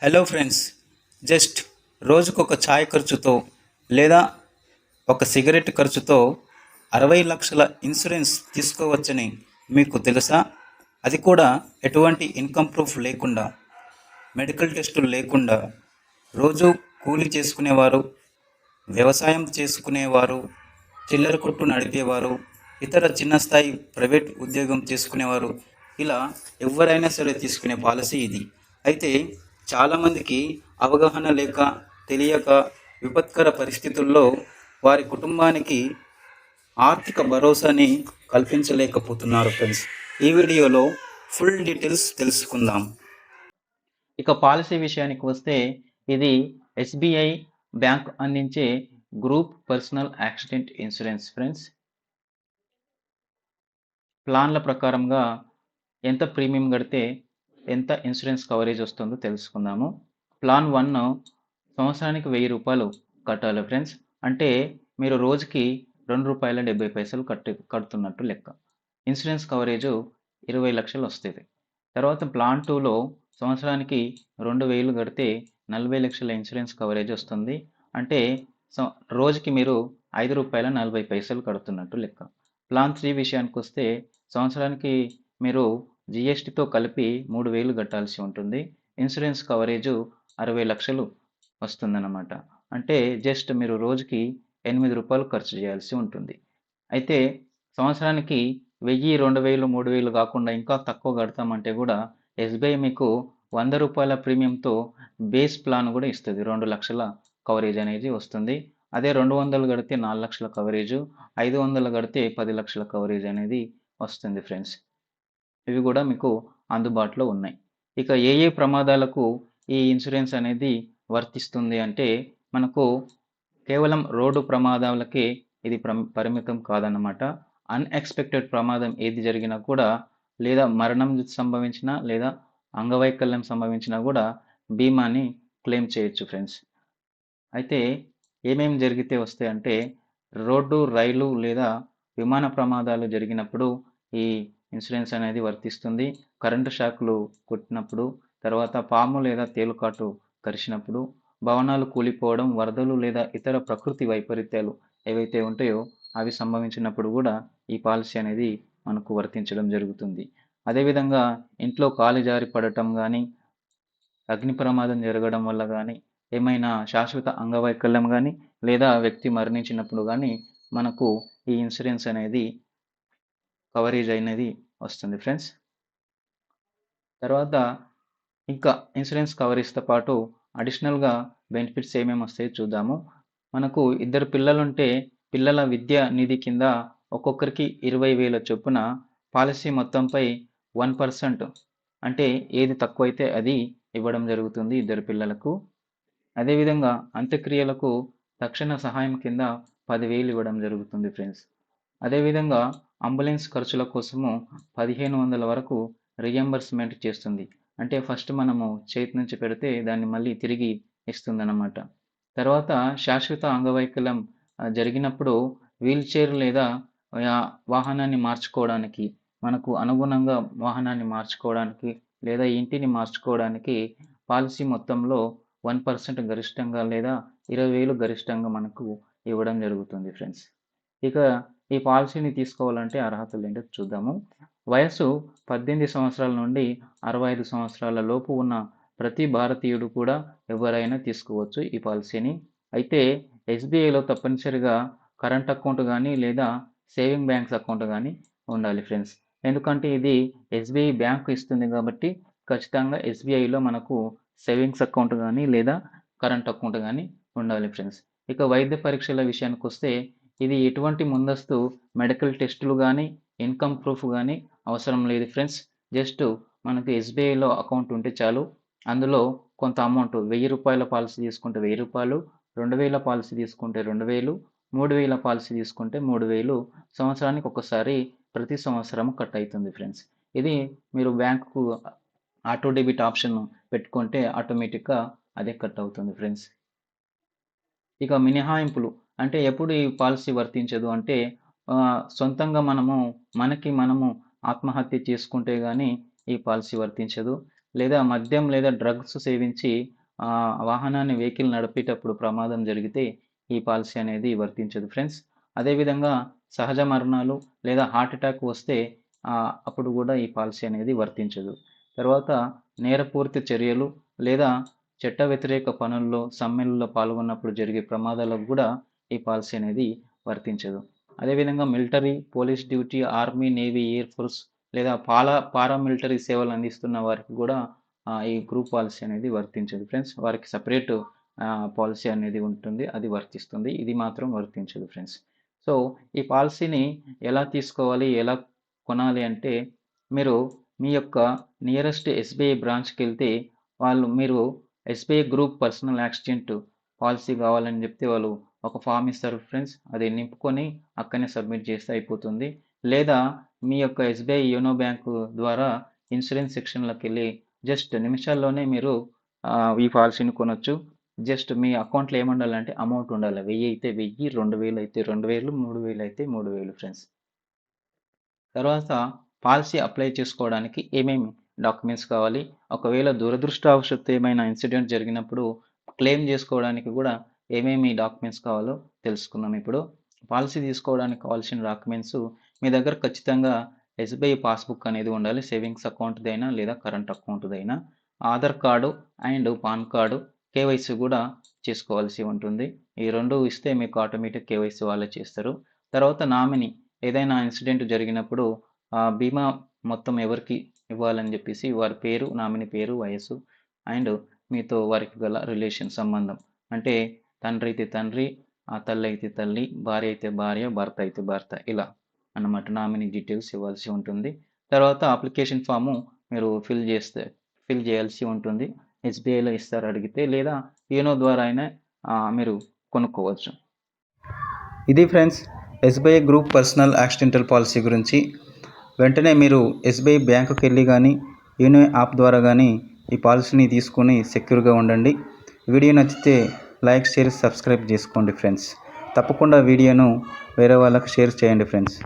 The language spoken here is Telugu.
హలో ఫ్రెండ్స్, జస్ట్ రోజుకొక ఛాయ్ ఖర్చుతో లేదా ఒక సిగరెట్ ఖర్చుతో 60 లక్షల ఇన్సూరెన్స్ తీసుకోవచ్చని మీకు తెలుసా? అది కూడా ఎటువంటి ఇన్కమ్ ప్రూఫ్ లేకుండా, మెడికల్ టెస్టులు లేకుండా. రోజు కూలి చేసుకునేవారు, వ్యవసాయం చేసుకునేవారు, చిల్లర కొట్టు నడిపేవారు, ఇతర చిన్న స్థాయి ప్రైవేట్ ఉద్యోగం చేసుకునేవారు, ఇలా ఎవరైనా సరే తీసుకునే పాలసీ ఇది. అయితే చాలామందికి అవగాహన లేక, తెలియక విపత్కర పరిస్థితుల్లో వారి కుటుంబానికి ఆర్థిక భరోసాని కల్పించలేకపోతున్నారు ఫ్రెండ్స్. ఈ వీడియోలో ఫుల్ డీటెయిల్స్ తెలుసుకుందాం. ఇక పాలసీ విషయానికి వస్తే ఇది ఎస్బీఐ బ్యాంక్ అందించే group personal accident insurance friends. ప్లాన్ల ప్రకారంగా ఎంత ప్రీమియం కడితే ఎంత ఇన్సూరెన్స్ కవరేజ్ వస్తుందో తెలుసుకుందాము. ప్లాన్ 1 సంవత్సరానికి ₹1000 కట్టాలి ఫ్రెండ్స్. అంటే మీరు రోజుకి ₹2.70 కడుతున్నట్టు లెక్క. ఇన్సూరెన్స్ కవరేజ్ 20 లక్షలు వస్తుంది. తర్వాత ప్లాన్ 2లో సంవత్సరానికి 2000 కడితే 40 లక్షల ఇన్సూరెన్స్ కవరేజ్ వస్తుంది. అంటే రోజుకి మీరు ₹5.40 కడుతున్నట్టు లెక్క. ప్లాన్ 3 విషయానికి వస్తే సంవత్సరానికి మీరు జిఎస్టితో కలిపి 3000 కట్టాల్సి ఉంటుంది. ఇన్సూరెన్స్ కవరేజ్ 60 లక్షలు వస్తుందన్నమాట. అంటే జస్ట్ మీరు రోజుకి ₹8 ఖర్చు చేయాల్సి ఉంటుంది. అయితే సంవత్సరానికి 1000, 2000, 3000 కాకుండా ఇంకా తక్కువ కడతామంటే కూడా ఎస్బీఐ మీకు ₹100 ప్రీమియంతో బేస్ ప్లాన్ కూడా ఇస్తుంది. 2 లక్షల కవరేజ్ అనేది వస్తుంది. అదే 200 కడితే 4 లక్షల కవరేజ్, 500 కడితే 10 లక్షల కవరేజ్ అనేది వస్తుంది ఫ్రెండ్స్. ఇవి కూడా మీకు అందుబాటులో ఉన్నాయి. ఇక ఏ ఏ ప్రమాదాలకు ఈ ఇన్సూరెన్స్ అనేది వర్తిస్తుంది అంటే మనకు కేవలం రోడ్డు ప్రమాదాలకే ఇది పరిమితం కాదన్నమాట. అన్ఎక్స్పెక్టెడ్ ప్రమాదం ఏది జరిగినా కూడా, లేదా మరణం సంభవించినా లేదా అంగవైకల్యం సంభవించినా కూడా బీమాని క్లెయిమ్ చేయొచ్చు ఫ్రెండ్స్. అయితే ఏమేమి జరిగితే వస్తాయంటే రోడ్డు, రైలు లేదా విమాన ప్రమాదాలు జరిగినప్పుడు ఈ ఇన్సూరెన్స్ అనేది వర్తిస్తుంది. కరెంటు షాక్లు కొట్టినప్పుడు, తర్వాత పాము లేదా తేలుకాటు కరిచినప్పుడు, భవనాలు కూలిపోవడం, వరదలు లేదా ఇతర ప్రకృతి వైపరీత్యాలు ఏవైతే ఉంటాయో అవి సంభవించినప్పుడు కూడా ఈ పాలసీ అనేది మనకు వర్తించడం జరుగుతుంది. అదేవిధంగా ఇంట్లో కాలు జారి పడటం కానీ, అగ్ని ప్రమాదం జరగడం వల్ల కానీ, ఏమైనా శాశ్వత అంగవైకల్యం కానీ లేదా వ్యక్తి మరణించినప్పుడు కానీ మనకు ఈ ఇన్సూరెన్స్ అనేది కవరేజ్ అనేది వస్తుంది ఫ్రెండ్స్. తర్వాత ఇంకా ఇన్సూరెన్స్ కవరేజ్తో పాటు అడిషనల్గా బెనిఫిట్స్ ఏమేమి వస్తాయో చూద్దాము. మనకు 2 పిల్లలుంటే పిల్లల విద్యా నిధి కింద ఒక్కొక్కరికి 20,000 చొప్పున పాలసీ మొత్తంపై 1% అంటే ఏది తక్కువైతే అది ఇవ్వడం జరుగుతుంది 2 పిల్లలకు. అదేవిధంగా అంత్యక్రియలకు తక్షణ సహాయం కింద 10,000 ఇవ్వడం జరుగుతుంది ఫ్రెండ్స్. అదేవిధంగా అంబులెన్స్ ఖర్చుల కోసము 1500 వరకు రియంబర్స్మెంట్ చేస్తుంది. అంటే ఫస్ట్ మనము చేతి నుంచి పెడితే దాన్ని మళ్ళీ తిరిగి ఇస్తుందన్నమాట. తర్వాత శాశ్వత అంగవైకల్యం జరిగినప్పుడు వీల్ చైర్ లేదా వాహనాన్ని మార్చుకోవడానికి, మనకు అనుగుణంగా వాహనాన్ని మార్చుకోవడానికి లేదా ఇంటిని మార్చుకోవడానికి పాలసీ మొత్తంలో 1% గరిష్టంగా లేదా 20,000 గరిష్టంగా మనకు ఇవ్వడం జరుగుతుంది ఫ్రెండ్స్. ఇక ఈ పాలసీని తీసుకోవాలంటే అర్హతలు ఏంటో చూద్దాము. వయసు 18 సంవత్సరాల నుండి 65 సంవత్సరాల లోపు ఉన్న ప్రతి భారతీయుడు కూడా ఎవరైనా తీసుకోవచ్చు ఈ పాలసీని. అయితే ఎస్బీఐలో తప్పనిసరిగా కరెంట్ అకౌంట్ కానీ లేదా సేవింగ్ బ్యాంక్స్ అకౌంట్ కానీ ఉండాలి ఫ్రెండ్స్. ఎందుకంటే ఇది ఎస్బీఐ బ్యాంక్ ఇస్తుంది కాబట్టి ఖచ్చితంగా ఎస్బీఐలో మనకు సేవింగ్స్ అకౌంట్ కానీ లేదా కరెంట్ అకౌంట్ కానీ ఉండాలి ఫ్రెండ్స్. ఇక వైద్య పరీక్షల విషయానికి వస్తే ఇది ఎటువంటి ముందస్తు మెడికల్ టెస్టులు కానీ, ఇన్కమ్ ప్రూఫ్ కానీ అవసరం లేదు ఫ్రెండ్స్. జస్ట్ మనకు ఎస్బీఐలో అకౌంట్ ఉంటే చాలు. అందులో కొంత అమౌంట్ ₹1000 పాలసీ తీసుకుంటే ₹1000, 2000 పాలసీ తీసుకుంటే 2000, 3000 పాలసీ తీసుకుంటే 3000 సంవత్సరానికి ఒకసారి ప్రతి సంవత్సరం కట్ అవుతుంది ఫ్రెండ్స్. ఇది మీరు బ్యాంకుకు ఆటో డెబిట్ ఆప్షన్ పెట్టుకుంటే ఆటోమేటిక్గా అదే కట్ అవుతుంది ఫ్రెండ్స్. ఇక మినహాయింపులు అంటే ఎప్పుడు ఈ పాలసీ వర్తించదు అంటే సొంతంగా మనము మనము ఆత్మహత్య చేసుకుంటే కానీ ఈ పాలసీ వర్తించదు. లేదా మద్యం లేదా డ్రగ్స్ సేవించి వెహికల్ నడిపేటప్పుడు ప్రమాదం జరిగితే ఈ పాలసీ అనేది వర్తించదు ఫ్రెండ్స్. అదేవిధంగా సహజ మరణాలు లేదా హార్ట్ అటాక్ వస్తే అప్పుడు కూడా ఈ పాలసీ అనేది వర్తించదు. తర్వాత నేరపూరిత చర్యలు లేదా చట్ట వ్యతిరేక పనుల్లో, సమ్మెలలో పాల్గొన్నప్పుడు జరిగే ప్రమాదాలకు కూడా ఈ పాలసీ అనేది వర్తించదు. అదేవిధంగా military, police duty, army, navy, air force లేదా పారామిలిటరీ సేవలు అందిస్తున్న వారికి కూడా ఈ గ్రూప్ పాలసీ అనేది వర్తించదు ఫ్రెండ్స్. వారికి సెపరేట్ పాలసీ అనేది ఉంటుంది, అది వర్తిస్తుంది. ఇది మాత్రం వర్తించదు ఫ్రెండ్స్. సో ఈ పాలసీని ఎలా తీసుకోవాలి, ఎలా కొనాలి అంటే మీరు మీ యొక్క నియరెస్ట్ ఎస్బీఐ బ్రాంచ్కి వెళ్తే మీరు SBI group personal accident policy కావాలని చెప్తే వాళ్ళు ఒక ఫామ్ ఇస్తారు ఫ్రెండ్స్. అది నింపుకొని అక్కడనే సబ్మిట్ చేస్తే అయిపోతుంది. లేదా మీ యొక్క ఎస్బీఐ యోనో బ్యాంకు ద్వారా ఇన్సూరెన్స్ సెక్షన్లోకి వెళ్ళి జస్ట్ నిమిషాల్లోనే మీరు ఈ పాలసీని కొనొచ్చు. జస్ట్ మీ అకౌంట్లో ఏముండాలంటే అమౌంట్ ఉండాలి. 1000 అయితే 1000, 2000 అయితే 2000, 3000 అయితే 3000 ఫ్రెండ్స్. తర్వాత పాలసీ అప్లై చేసుకోవడానికి ఏమేమి డాక్యుమెంట్స్ కావాలి, ఒకవేళ దురదృష్టవశాత్తు ఏమైనా ఇన్సిడెంట్ జరిగినప్పుడు క్లెయిమ్ చేసుకోవడానికి కూడా ఏమేమి డాక్యుమెంట్స్ కావాలో తెలుసుకుందాం ఇప్పుడు. పాలసీ తీసుకోవడానికి కావాల్సిన డాక్యుమెంట్స్ మీ దగ్గర ఖచ్చితంగా ఎస్బీఐ పాస్బుక్ అనేది ఉండాలి. సేవింగ్స్ అకౌంట్దైనా లేదా కరెంట్ అకౌంట్దైనా. Aadhaar card and PAN card, KYC కూడా చేసుకోవాల్సి ఉంటుంది. ఈ 2 ఇస్తే మీకు ఆటోమేటిక్ కేవైసీ వాళ్ళే చేస్తారు. తర్వాత నామినీ, ఏదైనా ఇన్సిడెంట్ జరిగినప్పుడు బీమా మొత్తం ఎవరికి ఇవ్వాలని చెప్పేసి వారి పేరు, నామినీ పేరు, వయస్సు అండ్ మీతో వారికి గల రిలేషన్ సంబంధం, అంటే తండ్రి అయితే తండ్రి, తల్లి అయితే తల్లి, భార్య అయితే భార్య, భర్త అయితే భర్త, ఇలా అన్నమాట నామినీ డీటెయిల్స్ ఇవ్వాల్సి ఉంటుంది. తర్వాత అప్లికేషన్ ఫాము మీరు ఫిల్ చేయాల్సి ఉంటుంది. ఎస్బీఐలో ఇస్తారు అడిగితే, లేదా యోనో ద్వారా అయినా మీరు కొనుక్కోవచ్చు. ఇది friends SBI group personal accidental policy గురించి. వెంటనే మీరు ఎస్బీఐ బ్యాంకుకి వెళ్ళి కానీ యూనో యాప్ ద్వారా కానీ ఈ పాలసీని తీసుకొని సెక్యూర్గా ఉండండి. వీడియో నచ్చితే లైక్, షేర్, సబ్స్క్రైబ్ చేసుకోండి ఫ్రెండ్స్. తప్పకుండా వీడియోను వేరే వాళ్ళకి షేర్ చేయండి ఫ్రెండ్స్.